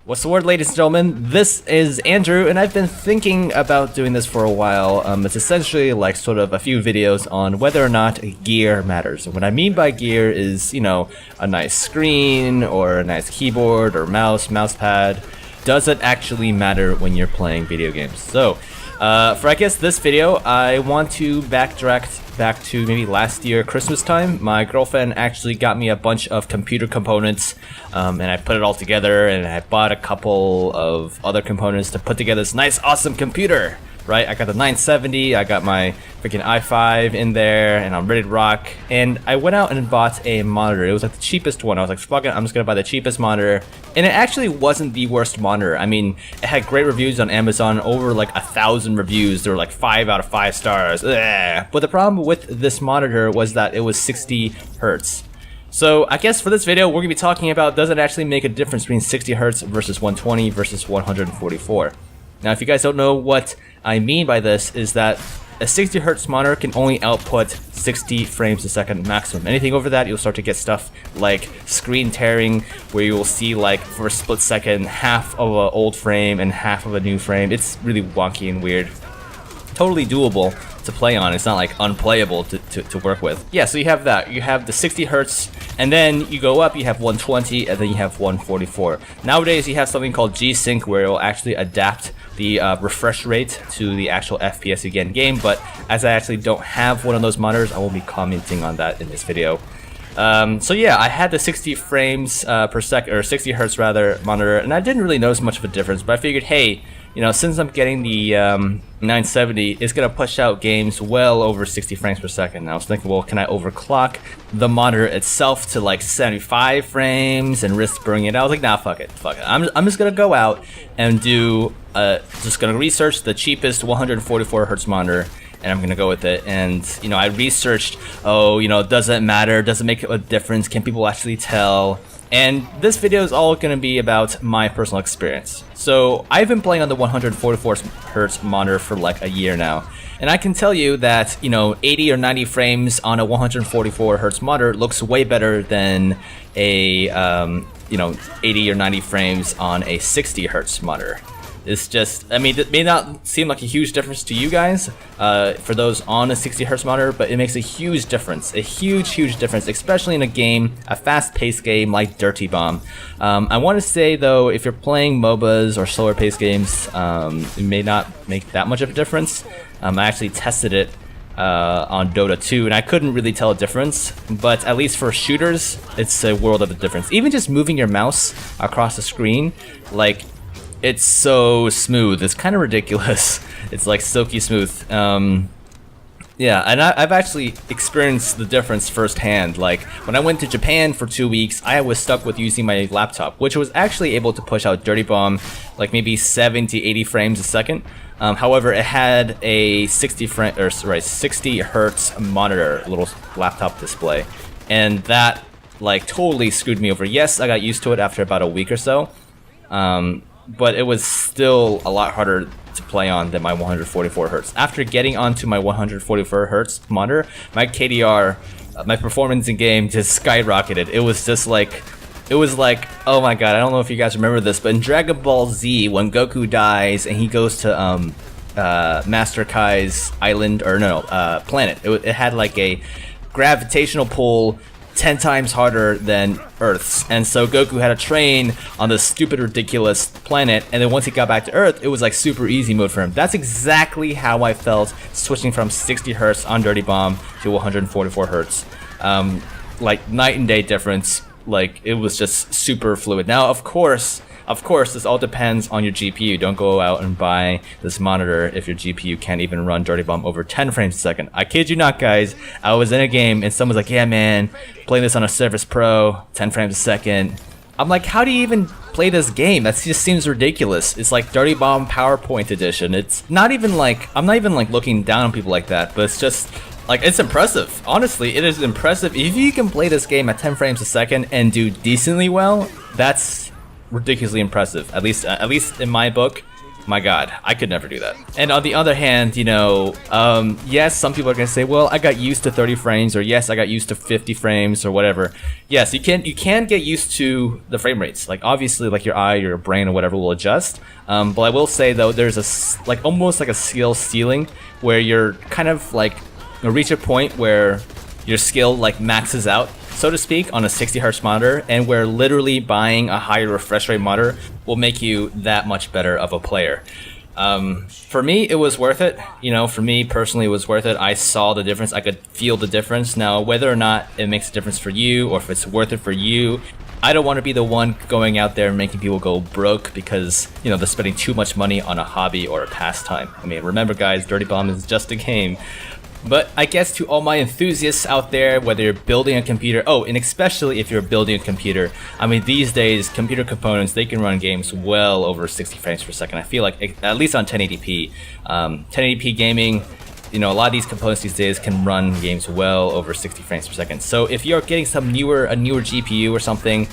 What's the word, ladies and gentlemen? This is Andrew, and I've been thinking about doing this for a while. It's essentially like sort of a few videos on whether or not gear matters. And what I mean by gear is, a nice screen or a nice keyboard or mouse pad. Does it actually matter when you're playing video games? So, for I guess this video, I want to backtrack back to maybe last year Christmas time. My girlfriend actually got me a bunch of computer components, and I put it all together, and I bought a couple of other components to put together this nice awesome computer, right? I got the 970, I got my freaking i5 in there, and I'm ready to rock. And I went out and bought a monitor. It was like the cheapest one. I was like, fuck it, I'm just gonna buy the cheapest monitor. And it actually wasn't the worst monitor. I mean, it had great reviews on Amazon, over like 1,000 reviews. There were like 5 out of 5 stars. Ugh. But the problem with this monitor was that it was 60 hertz. So I guess for this video, we're gonna be talking about, does it actually make a difference between 60 hertz versus 120 versus 144? Now, if you guys don't know what I mean by this, is that a 60 hertz monitor can only output 60 frames a second maximum. Anything over that, you'll start to get stuff like screen tearing, where you will see like for a split second half of an old frame and half of a new frame. It's really wonky and weird. Totally doable to play on. It's not like unplayable to work with. Yeah, so you have that. You have the 60 hertz, and then you go up, you have 120, and then you have 144. Nowadays, you have something called G-Sync, where it will actually adapt the refresh rate to the actual FPS you get in game, but as I actually don't have one of those monitors, I won't be commenting on that in this video. So yeah, I had the 60 frames per second, or 60 hertz rather, monitor, and I didn't really notice much of a difference, but I figured, hey, since I'm getting the 970, it's gonna push out games well over 60 frames per second. And I was thinking, well, can I overclock the monitor itself to like 75 frames and risk burning it out? I was like, nah, fuck it. I'm just gonna go out and do, just gonna research the cheapest 144 hertz monitor, and I'm gonna go with it. And I researched, does it matter? Does it make a difference? Can people actually tell? And this video is all going to be about my personal experience. So I've been playing on the 144 hertz monitor for like a year now, and I can tell you that 80 or 90 frames on a 144 hertz monitor looks way better than a 80 or 90 frames on a 60 hertz monitor. It's just, I mean, it may not seem like a huge difference to you guys, for those on a 60 hertz monitor, but it makes a huge difference. A huge difference, especially in a game, a fast-paced game like Dirty Bomb. I want to say, though, if you're playing MOBAs or slower-paced games, it may not make that much of a difference. I actually tested it on Dota 2, and I couldn't really tell a difference, but at least for shooters, it's a world of a difference. Even just moving your mouse across the screen, like, it's so smooth. It's kind of ridiculous. It's like silky smooth. Yeah, and I've actually experienced the difference firsthand. Like, when I went to Japan for 2 weeks, I was stuck with using my laptop, which was actually able to push out Dirty Bomb like maybe 70, 80 frames a second. However, it had a 60 hertz monitor, little laptop display, and that like totally screwed me over. Yes, I got used to it after about a week or so. But it was still a lot harder to play on than my 144 hertz. After getting onto my 144 hertz monitor, my KDR, my performance in game just skyrocketed. It was just like, oh my god, I don't know if you guys remember this, but in Dragon Ball Z, when Goku dies and he goes to Master Kai's island, or planet, it had like a gravitational pull 10 times harder than Earth's, and so Goku had to train on this stupid, ridiculous planet, and then once he got back to Earth, it was like super easy mode for him. That's exactly how I felt switching from 60 hertz on Dirty Bomb to 144 hertz. Like night and day difference. Like, it was just super fluid. Now, of course, this all depends on your GPU. Don't go out and buy this monitor if your GPU can't even run Dirty Bomb over 10 frames a second. I kid you not, guys. I was in a game and someone's like, yeah, man, playing this on a Surface Pro, 10 frames a second. I'm like, how do you even play this game? That just seems ridiculous. It's like Dirty Bomb PowerPoint edition. It's not even like, I'm not even like looking down on people like that, but it's just, like, it's impressive. Honestly, it is impressive. If you can play this game at 10 frames a second and do decently well, that's ridiculously impressive. At least in my book, my god, I could never do that. And on the other hand, you know, yes, some people are gonna say, well, I got used to 30 frames, or yes, I got used to 50 frames, or whatever. Yes, you can get used to the frame rates. Like obviously, like your eye, your brain, or whatever will adjust. But I will say though, there's almost like a skill ceiling where you're kind of like reach a point where your skill like maxes out, so to speak, on a 60 Hz monitor, and where literally buying a higher refresh rate monitor will make you that much better of a player. For me, it was worth it. You know, for me personally, it was worth it. I saw the difference. I could feel the difference. Now, whether or not it makes a difference for you, or if it's worth it for you, I don't want to be the one going out there and making people go broke because, you know, they're spending too much money on a hobby or a pastime. I mean, remember guys, Dirty Bomb is just a game. But I guess to all my enthusiasts out there, whether you're building a computer, oh, and especially if you're building a computer, I mean, these days, computer components, they can run games well over 60 frames per second. I feel like, at least on 1080p. 1080p gaming, you know, a lot of these components these days can run games well over 60 frames per second. So if you're getting a newer GPU or something,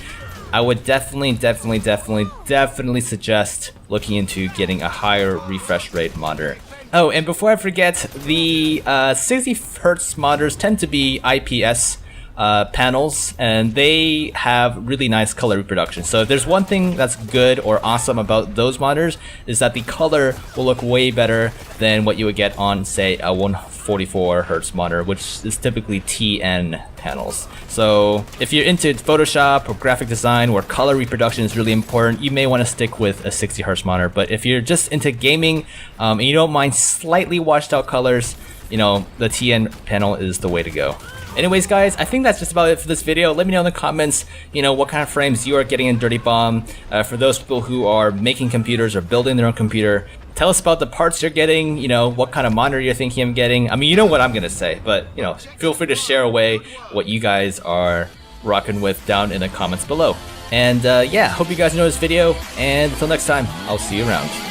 I would definitely suggest looking into getting a higher refresh rate monitor. Oh, and before I forget, the 60 Hz monitors tend to be IPS panels, and they have really nice color reproduction. So if there's one thing that's good or awesome about those monitors, is that the color will look way better than what you would get on, say, a 144 Hz monitor, which is typically TN panels. So if you're into Photoshop or graphic design where color reproduction is really important, you may want to stick with a 60 Hz monitor. But if you're just into gaming and you don't mind slightly washed out colors, you know, the TN panel is the way to go. Anyways guys, I think that's just about it for this video. Let me know in the comments, you know, what kind of frames you are getting in Dirty Bomb. For those people who are making computers or building their own computer, tell us about the parts you're getting, you know, what kind of monitor you're thinking of getting. I mean, you know what I'm gonna say, but, you know, feel free to share away what you guys are rocking with down in the comments below. And yeah, hope you guys enjoyed this video, and until next time, I'll see you around.